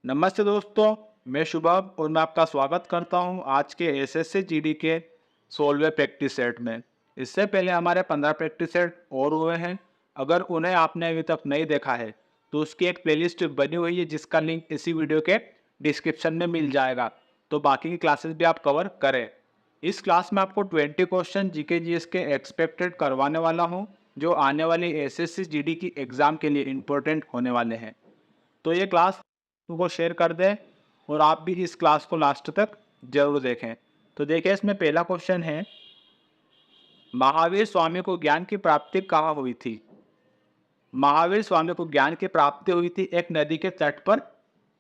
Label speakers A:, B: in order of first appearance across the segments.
A: नमस्ते दोस्तों, मैं शुभम और मैं आपका स्वागत करता हूं आज के एसएससी जीडी के 16वें प्रैक्टिस सेट में। इससे पहले हमारे 15 प्रैक्टिस सेट और हुए हैं। अगर उन्हें आपने अभी तक नहीं देखा है तो उसकी एक प्लेलिस्ट बनी हुई है जिसका लिंक इसी वीडियो के डिस्क्रिप्शन में मिल जाएगा। तो बाकी की क्लासेस भी आप कवर करें। इस क्लास में आपको 20 क्वेश्चन जीके जीएस के एक्सपेक्टेड करवाने वाला हूँ, जो आने वाली एसएससी जीडी की एग्ज़ाम के लिए इम्पोर्टेंट होने वाले हैं। तो ये क्लास को शेयर कर दें और आप भी इस क्लास को लास्ट तक जरूर देखें। तो देखिए, इसमें पहला क्वेश्चन है, महावीर स्वामी को ज्ञान की प्राप्ति कहाँ हुई थी? महावीर स्वामी को ज्ञान की प्राप्ति हुई थी एक नदी के तट पर,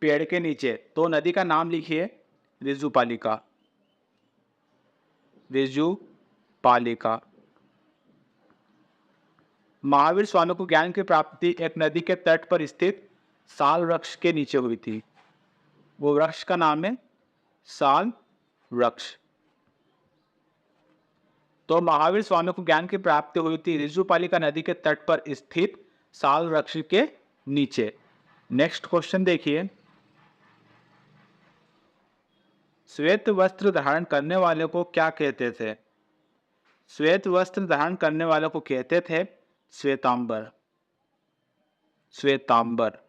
A: पेड़ के नीचे। तो नदी का नाम लिखिए, ऋजुपालिका। ऋजुपालिका। महावीर स्वामी को ज्ञान की प्राप्ति एक नदी के तट पर स्थित साल वृक्ष के नीचे हुई थी। वो वृक्ष का नाम है साल वृक्ष। तो महावीर स्वामी को ज्ञान की प्राप्ति हुई थी ऋजुपालिका नदी के तट पर स्थित साल वृक्ष के नीचे। नेक्स्ट क्वेश्चन देखिए, श्वेत वस्त्र धारण करने वाले को क्या कहते थे? श्वेत वस्त्र धारण करने वाले को कहते थे श्वेतांबर। श्वेतांबर।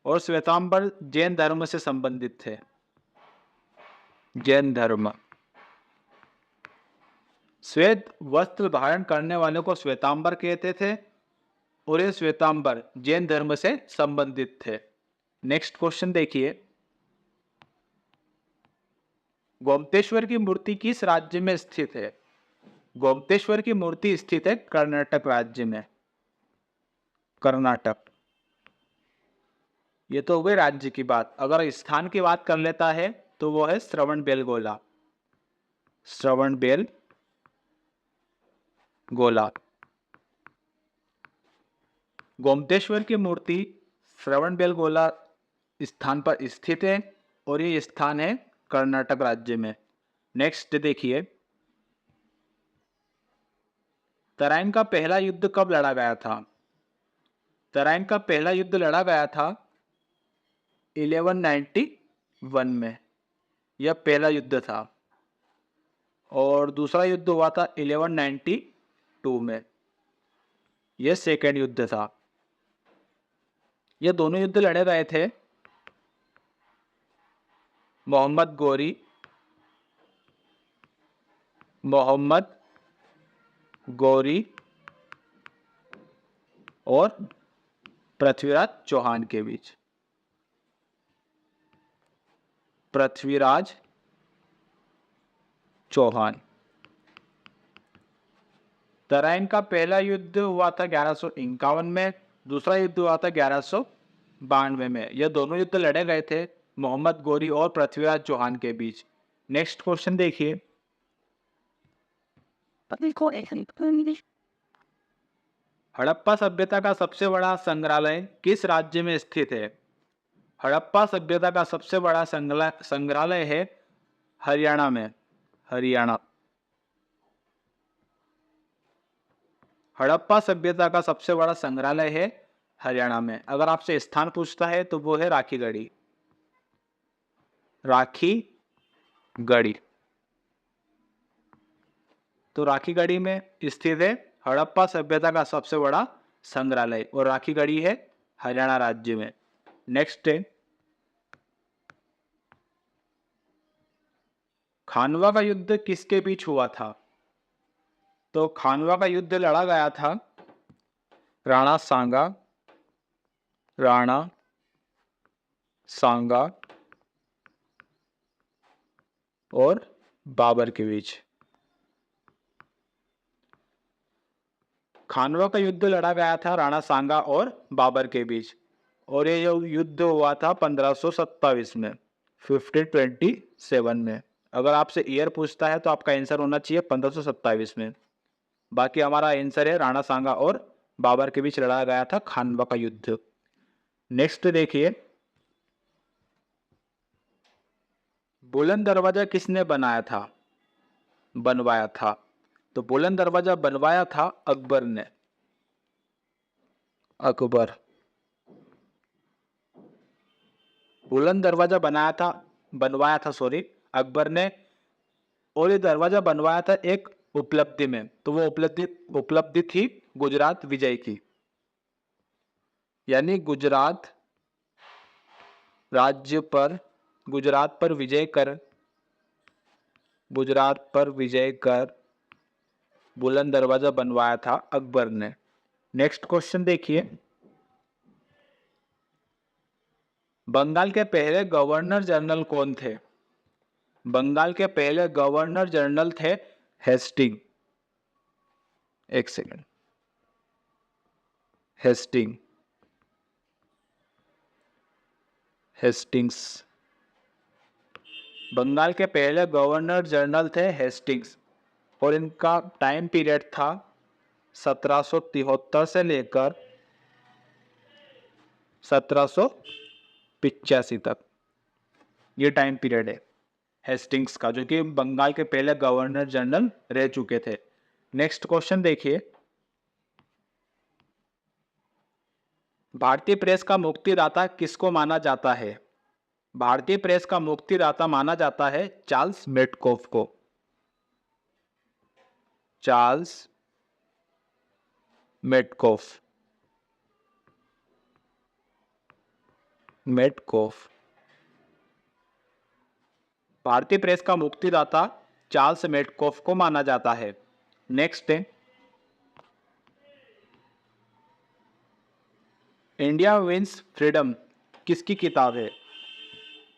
A: और श्वेतांबर जैन धर्म से संबंधित थे। जैन धर्म। श्वेत वस्त्र धारण करने वाले को श्वेतांबर कहते थे और ये श्वेतांबर जैन धर्म से संबंधित थे। नेक्स्ट क्वेश्चन देखिए, गोमतेश्वर की मूर्ति किस राज्य में स्थित है? गोमतेश्वर की मूर्ति स्थित है कर्नाटक राज्य में। कर्नाटक। ये तो हुई राज्य की बात। अगर स्थान की बात कर लेता है तो वो है श्रवणबेलगोला। श्रवणबेलगोला। गोमतेश्वर की मूर्ति श्रवणबेलगोला स्थान पर स्थित है और ये स्थान है कर्नाटक राज्य में। नेक्स्ट देखिए, तराइन का पहला युद्ध कब लड़ा गया था? तराइन का पहला युद्ध लड़ा गया था 1191 में। यह पहला युद्ध था। और दूसरा युद्ध हुआ था 1192 में। यह सेकेंड युद्ध था। यह दोनों युद्ध लड़े गए थे मोहम्मद गौरी और पृथ्वीराज चौहान के बीच। पृथ्वीराज चौहान। तराइन का पहला युद्ध हुआ था 1151 में, दूसरा युद्ध हुआ था 1192 में। यह दोनों युद्ध लड़े गए थे मोहम्मद गौरी और पृथ्वीराज चौहान के बीच। नेक्स्ट क्वेश्चन देखिए, हड़प्पा सभ्यता का सबसे बड़ा संग्रहालय किस राज्य में स्थित है? हड़प्पा सभ्यता का सबसे बड़ा संग्रहालय है हरियाणा में। हरियाणा। हड़प्पा सभ्यता का सबसे बड़ा संग्रहालय है हरियाणा में। अगर आपसे स्थान पूछता है तो वो है राखीगढ़ी। राखीगढ़ी। तो राखीगढ़ी में स्थित है हड़प्पा सभ्यता का सबसे बड़ा संग्रहालय और राखीगढ़ी है हरियाणा राज्य में। नेक्स्ट है, खानवा का युद्ध किसके बीच हुआ था? तो खानवा का युद्ध लड़ा गया था राणा सांगा और बाबर के बीच। खानवा का युद्ध लड़ा गया था राणा सांगा और बाबर के बीच और ये युद्ध हुआ था 1527 में, 1527 में। अगर आपसे ईयर पूछता है तो आपका आंसर होना चाहिए 1527 में। बाकी हमारा आंसर है राणा सांगा और बाबर के बीच लड़ा गया था खानवा का युद्ध। नेक्स्ट देखिए, बुलंद दरवाजा किसने बनवाया था? तो बुलंद दरवाजा बनवाया था अकबर ने। अकबर। बुलंद दरवाजा बनवाया था अकबर ने, और ये दरवाजा बनवाया था एक उपलब्धि में, तो वो उपलब्धि थी गुजरात विजय की, यानी गुजरात पर विजय कर बुलंद दरवाजा बनवाया था अकबर ने। नेक्स्ट क्वेश्चन देखिए, बंगाल के पहले गवर्नर जनरल कौन थे? बंगाल के पहले गवर्नर जनरल थे हेस्टिंग। एक सेकंड, हेस्टिंग्स। बंगाल के पहले गवर्नर जनरल थे हेस्टिंग्स, और इनका टाइम पीरियड था 1773 से लेकर 1785 तक, ये टाइम पीरियड है हेस्टिंग्स का, जो कि बंगाल के पहले गवर्नर जनरल रह चुके थे। नेक्स्ट क्वेश्चन देखिए, भारतीय प्रेस का मुक्तिदाता किसको माना जाता है? भारतीय प्रेस का मुक्तिदाता माना जाता है चार्ल्स मेडकोफ को। चार्ल्स मेडकोफ। भारतीय प्रेस का मुक्तिदाता चार्ल्स मेडकोफ को माना जाता है। नेक्स्ट है, इंडिया विंस फ्रीडम किसकी किताब है?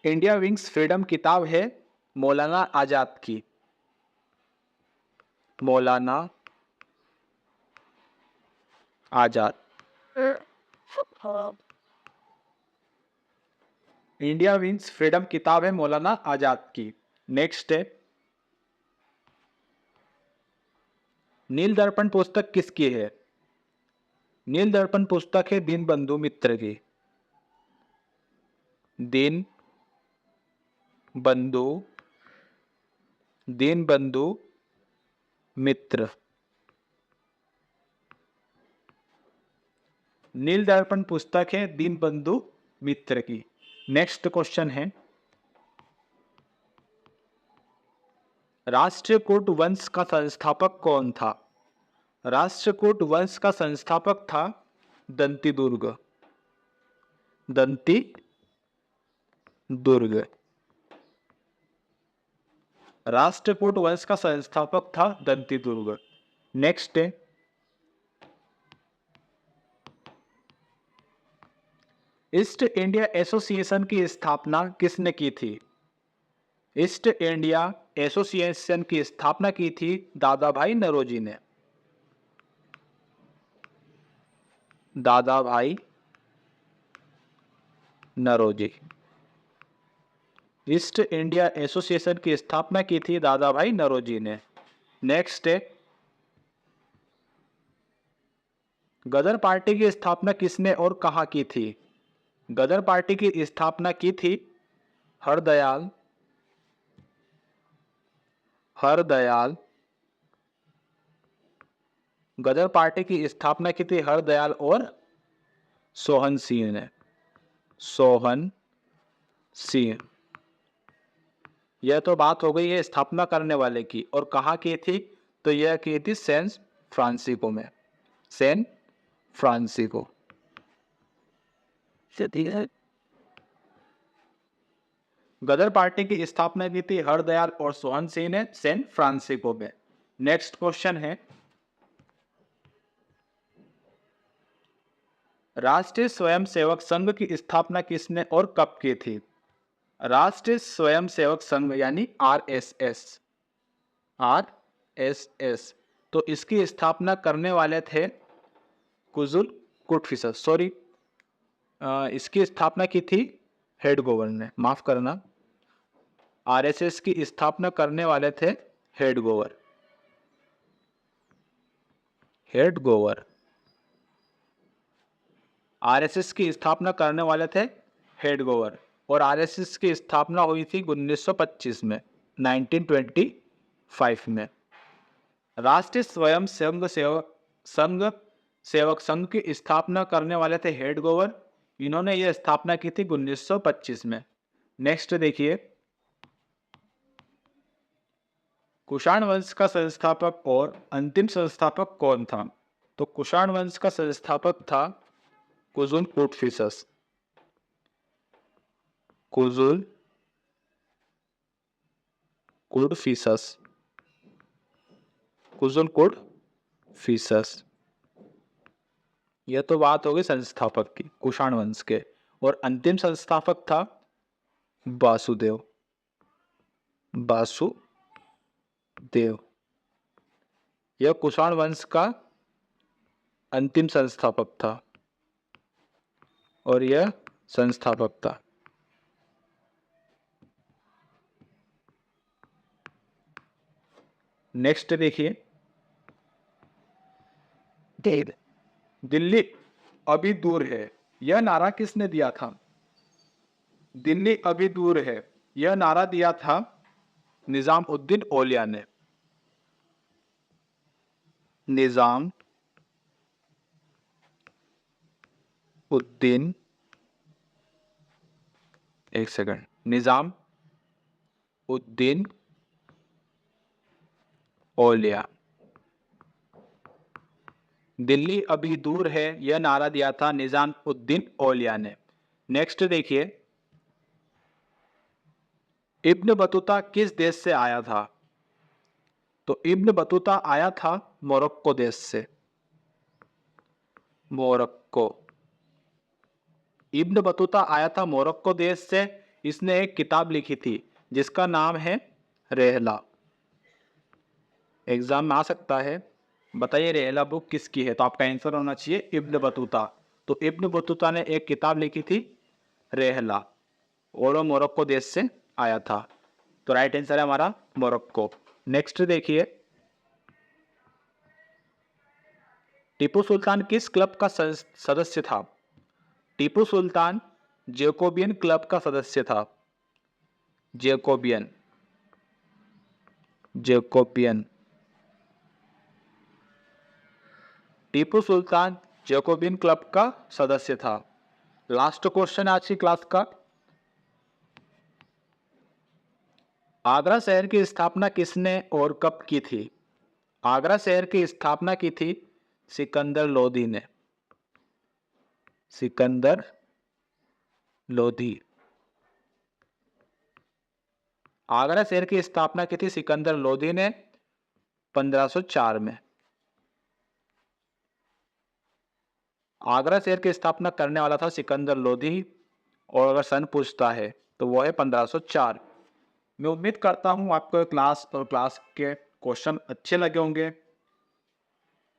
A: इंडिया विंग्स फ्रीडम किताब है मौलाना आजाद की। Maulana Azad. India wins freedom किताब है मौलाना आजाद की। नेक्स्ट है, नील दर्पण पुस्तक किसकी है? नील दर्पण पुस्तक है दीनबंधु मित्र की। दीनबंधु मित्र। नील दर्पण पुस्तक है दीनबंधु मित्र की। नेक्स्ट क्वेश्चन है, राष्ट्रकूट वंश का संस्थापक कौन था? राष्ट्रकूट वंश का संस्थापक था दंतीदुर्ग। राष्ट्रकूट वंश का संस्थापक था दंतीदुर्ग। नेक्स्ट है, ईस्ट इंडिया एसोसिएशन की स्थापना किसने की थी? ईस्ट इंडिया एसोसिएशन की स्थापना की थी दादा भाई नौरोजी ने। दादा भाई नौरोजी। ईस्ट इंडिया एसोसिएशन की स्थापना की थी दादा भाई नौरोजी ने। नेक्स्ट है, गदर पार्टी की स्थापना किसने और कहाँ की थी? गदर पार्टी की स्थापना की थी हरदयाल गदर पार्टी की स्थापना की थी हरदयाल और सोहन सिंह ने। सोहन सिंह। यह तो बात हो गई है स्थापना करने वाले की, और कहाँ की थी? तो यह की थी सैन फ्रांसिस्को में। San Francisco. गदर पार्टी की स्थापना की थी हरदयाल और सोहन सिंह ने सैन फ्रांसिस्को में। नेक्स्ट क्वेश्चन है, राष्ट्रीय स्वयंसेवक संघ की स्थापना किसने और कब की थी? राष्ट्रीय स्वयंसेवक संघ यानी आरएसएस। तो इसकी स्थापना करने वाले थे कुजुल कुटफिशर। सॉरी, इसकी स्थापना की थी हेड गोवर ने, माफ करना। आरएसएस की स्थापना करने वाले थे हेड गोवर। आरएसएस की स्थापना करने वाले थे हेड गोवर, और आरएसएस की स्थापना हुई थी 1925 में, 1925 में। राष्ट्रीय स्वयं सेवक संघ की स्थापना करने वाले थे हेड गोवर, इन्होंने ये स्थापना की थी 1925 में। नेक्स्ट देखिए, कुषाण वंश का संस्थापक और अंतिम संस्थापक कौन था? तो कुषाण वंश का संस्थापक था कुजुल कुटफिशस। कुजुल कुटफिशस, कुजुल कुटफिशस। यह तो बात हो गई संस्थापक की, कुषाण वंश के। और अंतिम संस्थापक था वासुदेव, वासुदेव। यह कुषाण वंश का अंतिम संस्थापक था और यह संस्थापक था। नेक्स्ट देखिए, दिल्ली अभी दूर है, यह नारा किसने दिया था? दिल्ली अभी दूर है, यह नारा दिया था निजामुद्दीन औलिया ने। निजाम उद्दीन, एक सेकंड, निजाम उद्दीन औलिया। दिल्ली अभी दूर है, यह नारा दिया था निजाम उद्दीन औलिया ने। नेक्स्ट देखिए, इब्न बतूता किस देश से आया था? तो इब्न बतूता आया था मोरक्को देश से। मोरक्को। इब्न बतूता आया था मोरक्को देश से। इसने एक किताब लिखी थी जिसका नाम है रेहला। एग्जाम में आ सकता है, बताइए रेहला बुक किसकी है? तो आपका आंसर होना चाहिए इब्न बतूता। तो इब्न बतूता ने एक किताब लिखी थी रेहला और वो मोरक्को देश से आया था। तो राइट आंसर है हमारा मोरक्को। नेक्स्ट देखिए, टीपू सुल्तान किस क्लब का सदस्य था? टीपू सुल्तान जैकोबियन क्लब का सदस्य था। Jacobin, Jacobin. Tipu Sultan Jacobin club का सदस्य था। लास्ट क्वेश्चन आज की क्लास का, आगरा शहर की स्थापना किसने और कब की थी? आगरा शहर की स्थापना की थी सिकंदर लोधी ने। सिकंदर लोधी। आगरा शहर की स्थापना की थी सिकंदर लोधी ने 1504 में। आगरा शहर की स्थापना करने वाला था सिकंदर लोधी, और अगर सन पूछता है तो वो है 1504। मैं उम्मीद करता हूँ आपको क्लास और क्लास के क्वेश्चन अच्छे लगे होंगे।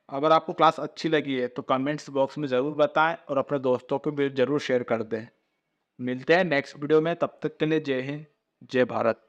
A: अगर आपको क्लास अच्छी लगी है तो कमेंट्स बॉक्स में ज़रूर बताएं और अपने दोस्तों को भी ज़रूर शेयर कर दें। मिलते हैं नेक्स्ट वीडियो में, तब तक के लिए जय हिंद, जय भारत।